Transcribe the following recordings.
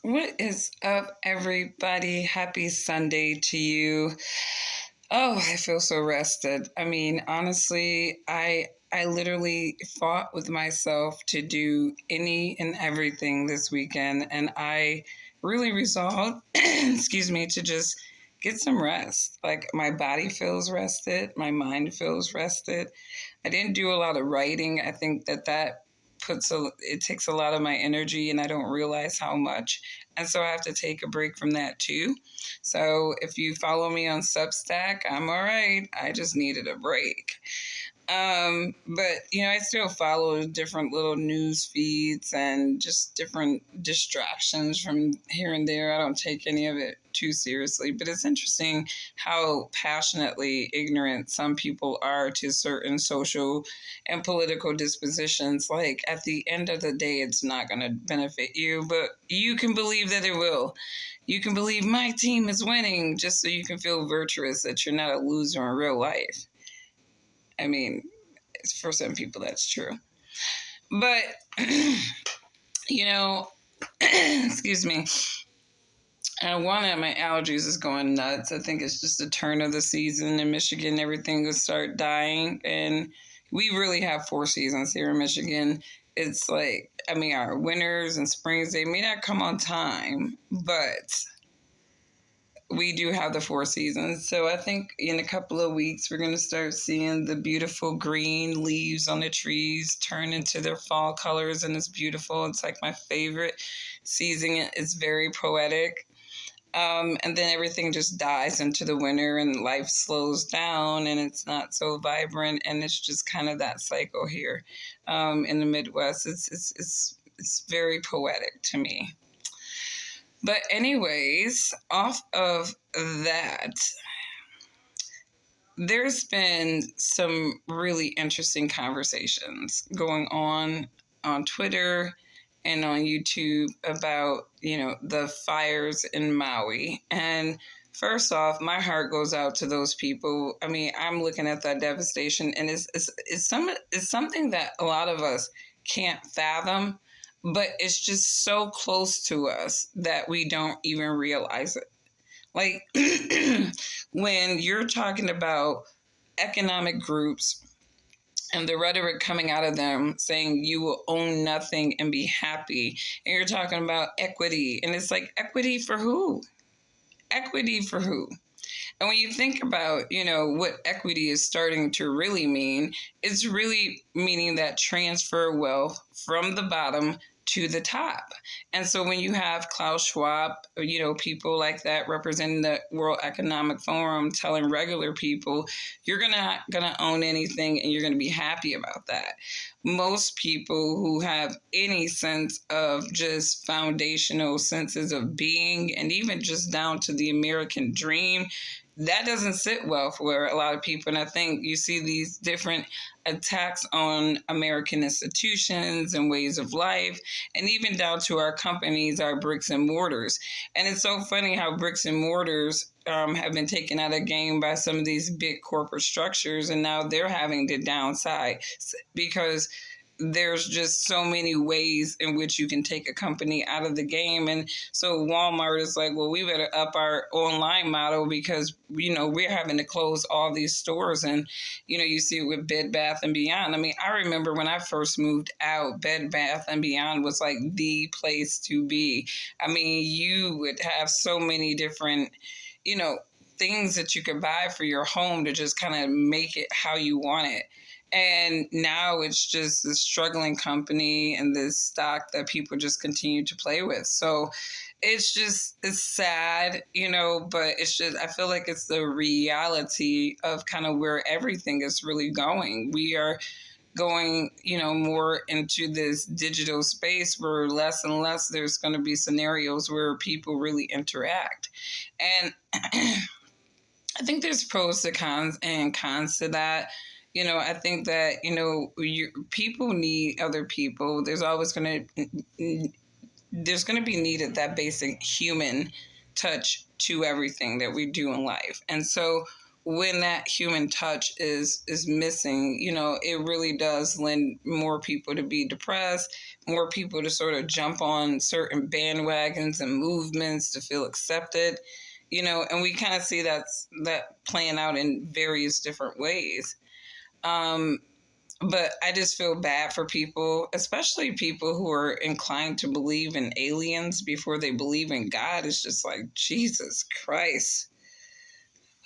What is up, everybody? Happy Sunday to you. Oh, I feel so rested. I mean, honestly, I literally fought with myself to do any and everything this weekend, and I really resolved, excuse me, to just get some rest. Like my body feels rested, my mind feels rested. I didn't do a lot of writing. I think that it takes a lot of my energy and I don't realize how much. And so I have to take a break from that too. So if you follow me on Substack, I'm all right. I just needed a break. But I still follow different little news feeds and just different distractions from here and there. I don't take any of it too seriously, but it's interesting how passionately ignorant some people are to certain social and political dispositions. Like at the end of the day, it's not going to benefit you, but you can believe that it will. You can believe my team is winning just so you can feel virtuous that you're not a loser in real life. I mean, for some people that's true. But you know, excuse me. One of my allergies is going nuts. I think it's just the turn of the season in Michigan. Everything will start dying, and we really have four seasons here in Michigan. It's like, I mean, our winters and springs, they may not come on time, but we do have the four seasons. So I think in a couple of weeks, we're going to start seeing the beautiful green leaves on the trees turn into their fall colors. And it's beautiful. It's like my favorite season. It's very poetic. And then everything just dies into the winter and life slows down and it's not so vibrant. And it's just kind of that cycle here in the Midwest. It's very poetic to me. But anyways, off of that, there's been some really interesting conversations going on Twitter and on YouTube about, the fires in Maui. And first off, my heart goes out to those people. I mean, I'm looking at that devastation and it's something that a lot of us can't fathom, but it's just so close to us that we don't even realize it. Like when you're talking about economic groups and the rhetoric coming out of them saying you will own nothing and be happy, and you're talking about equity, and it's like, equity for who? Equity for who? And when you think about, what equity is starting to really mean, it's really meaning that transfer wealth from the bottom to the top. And so when you have Klaus Schwab, people like that representing the World Economic Forum telling regular people, you're not gonna own anything and you're gonna be happy about that. Most people who have any sense of just foundational senses of being and even just down to the American dream, that doesn't sit well for a lot of people. And I think you see these different attacks on American institutions and ways of life, and even down to our companies, our bricks and mortars. And it's so funny how bricks and mortars have been taken out of game by some of these big corporate structures, and now they're having to downside because there's just so many ways in which you can take a company out of the game. And so Walmart is like, well, we better up our online model because, we're having to close all these stores. And, you see it with Bed Bath and Beyond. I mean, I remember when I first moved out, Bed Bath and Beyond was like the place to be. I mean, you would have so many different, things that you could buy for your home to just kind of make it how you want it. And now it's just this struggling company and this stock that people just continue to play with. So it's sad, but it's just, I feel like it's the reality of kind of where everything is really going. We are going, more into this digital space where less and less there's going to be scenarios where people really interact. And I think there's pros to cons to that. I think that, people need other people. There's going to be needed that basic human touch to everything that we do in life. And so when that human touch is missing, it really does lend more people to be depressed, more people to sort of jump on certain bandwagons and movements to feel accepted, and we kind of see that playing out in various different ways. But I just feel bad for people, especially people who are inclined to believe in aliens before they believe in God. It's just like, Jesus Christ.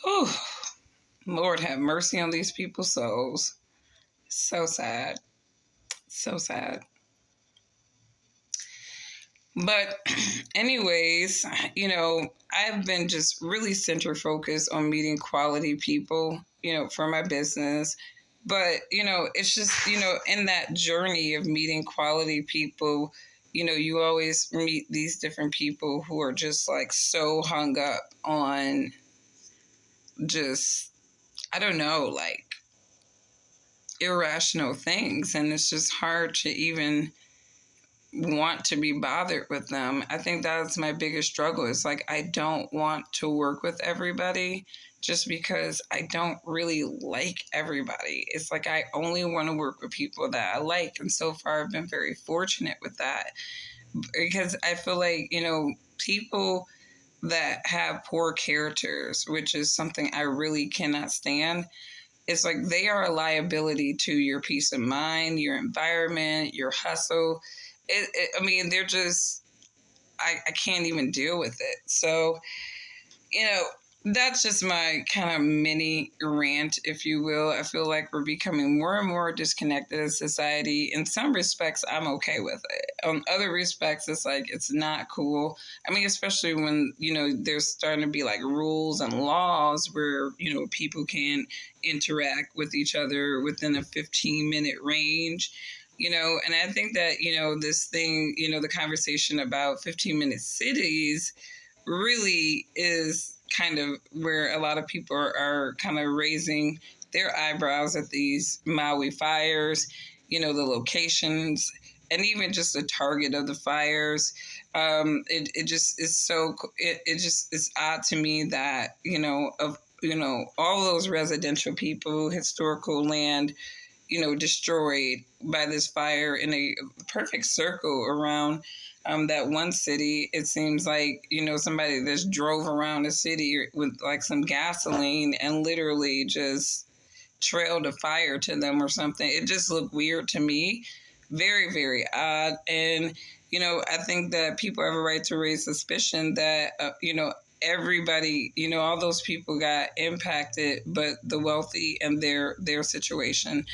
Whew. Lord have mercy on these people's souls. So sad. So sad. But anyways, I've been just really center focused on meeting quality people, for my business. But, it's just, in that journey of meeting quality people, you always meet these different people who are just like so hung up on just, I don't know, like irrational things. And it's just hard to even want to be bothered with them. I think that's my biggest struggle. It's like I don't want to work with everybody just because I don't really like everybody. It's like I only want to work with people that I like. And so far I've been very fortunate with that, because I feel like, people that have poor characters, which is something I really cannot stand, it's like they are a liability to your peace of mind, your environment, your hustle. They're just, I can't even deal with it. So, that's just my kind of mini rant, if you will. I feel like we're becoming more and more disconnected as society. In some respects, I'm okay with it. On other respects, it's like, it's not cool. Especially when, there's starting to be like rules and laws where, people can interact with each other within a 15-minute range. And I think that, this thing, the conversation about 15-minute cities really is kind of where a lot of people are kind of raising their eyebrows at these Maui fires, the locations, and even just the target of the fires. It just is so, it just is odd to me that, all those residential people, historical land, destroyed by this fire in a perfect circle around that one city. It seems like, somebody just drove around the city with like some gasoline and literally just trailed a fire to them or something. It just looked weird to me. Very, very odd. And, I think that people have a right to raise suspicion that, everybody, all those people got impacted, but the wealthy and their situation.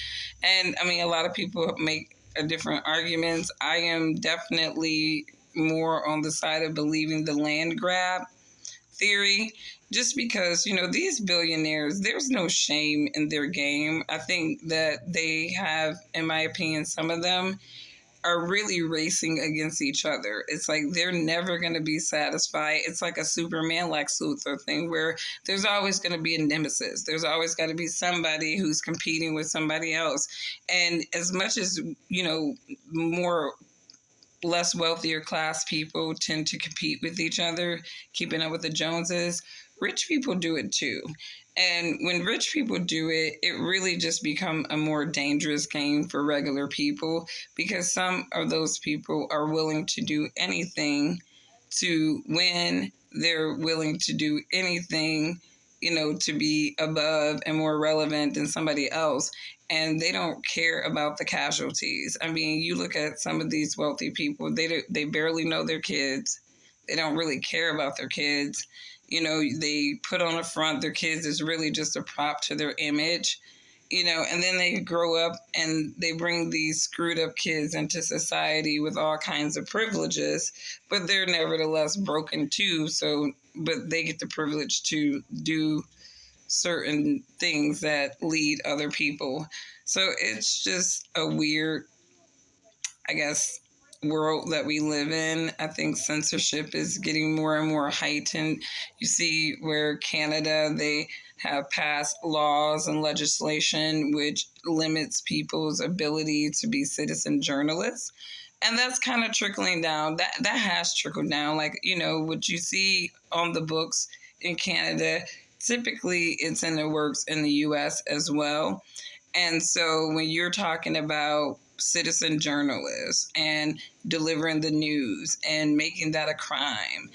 And a lot of people make different arguments. I am definitely more on the side of believing the land grab theory, just because, these billionaires, there's no shame in their game. I think that they have, in my opinion, some of them are really racing against each other. It's like they're never going to be satisfied. It's like a Superman Lex Luthor thing where there's always going to be a nemesis. There's always got to be somebody who's competing with somebody else. And as much as, less wealthier class people tend to compete with each other, keeping up with the Joneses, rich people do it too. And when rich people do it, it really just becomes a more dangerous game for regular people, because some of those people are willing to do anything to win. They're willing to do anything, to be above and more relevant than somebody else. And they don't care about the casualties. You look at some of these wealthy people, they barely know their kids. They don't really care about their kids. They put on a front their kids is really just a prop to their image, and then they grow up and they bring these screwed up kids into society with all kinds of privileges, but they're nevertheless broken too. So, but they get the privilege to do certain things that lead other people. So it's just a weird, I guess, world that we live in. I think censorship is getting more and more heightened. You see where Canada, they have passed laws and legislation which limits people's ability to be citizen journalists. And that's kind of trickling down. That has trickled down. Like, what you see on the books in Canada, typically it's in the works in the US as well. And so when you're talking about citizen journalists and delivering the news and making that a crime,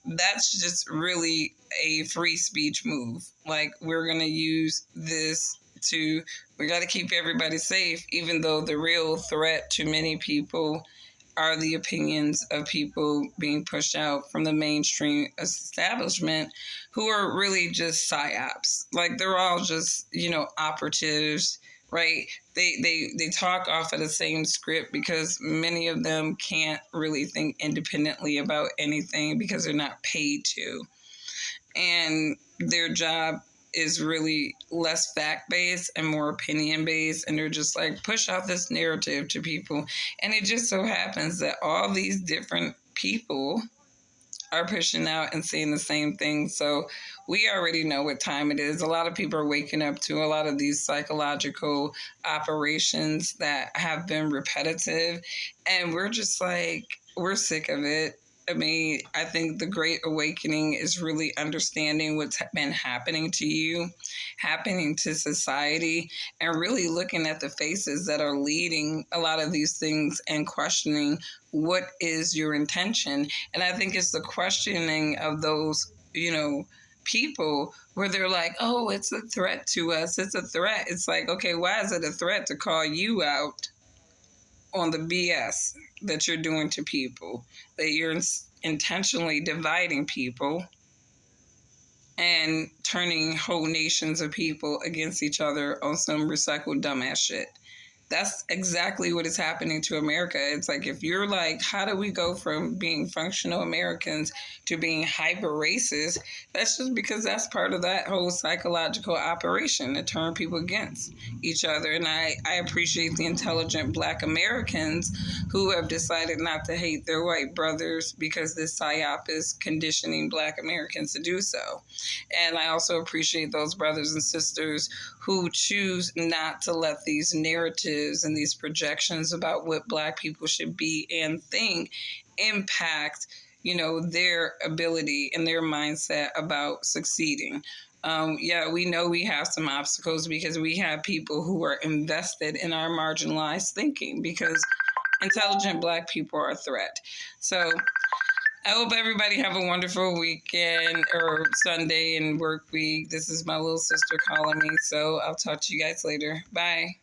that's just really a free speech move. Like, we're going to use this to, we got to keep everybody safe, even though the real threat to many people are the opinions of people being pushed out from the mainstream establishment who are really just psyops. Like, they're all just, operatives, right? They talk off of the same script because many of them can't really think independently about anything because they're not paid to. And their job is really less fact-based and more opinion-based, and they're just like, push out this narrative to people. And it just so happens that all these different people are pushing out and saying the same thing. So we already know what time it is. A lot of people are waking up to a lot of these psychological operations that have been repetitive, and we're just like, we're sick of it. I mean, I think the Great Awakening is really understanding what's been happening to you, happening to society, and really looking at the faces that are leading a lot of these things and questioning what is your intention. And I think it's the questioning of those, people where they're like, oh, it's a threat to us. It's a threat. It's like, okay, why is it a threat to call you out on the BS that you're doing to people, that you're intentionally dividing people and turning whole nations of people against each other on some recycled dumbass shit? That's exactly what is happening to America. It's like, if you're like, how do we go from being functional Americans to being hyper racist? That's just because that's part of that whole psychological operation to turn people against each other. And I appreciate the intelligent Black Americans who have decided not to hate their white brothers because this psyop is conditioning Black Americans to do so. And I also appreciate those brothers and sisters who choose not to let these narratives and these projections about what Black people should be and think impact, their ability and their mindset about succeeding. We know we have some obstacles because we have people who are invested in our marginalized thinking, because intelligent Black people are a threat. So I hope everybody have a wonderful weekend or Sunday and work week. This is my little sister calling me, so I'll talk to you guys later. Bye.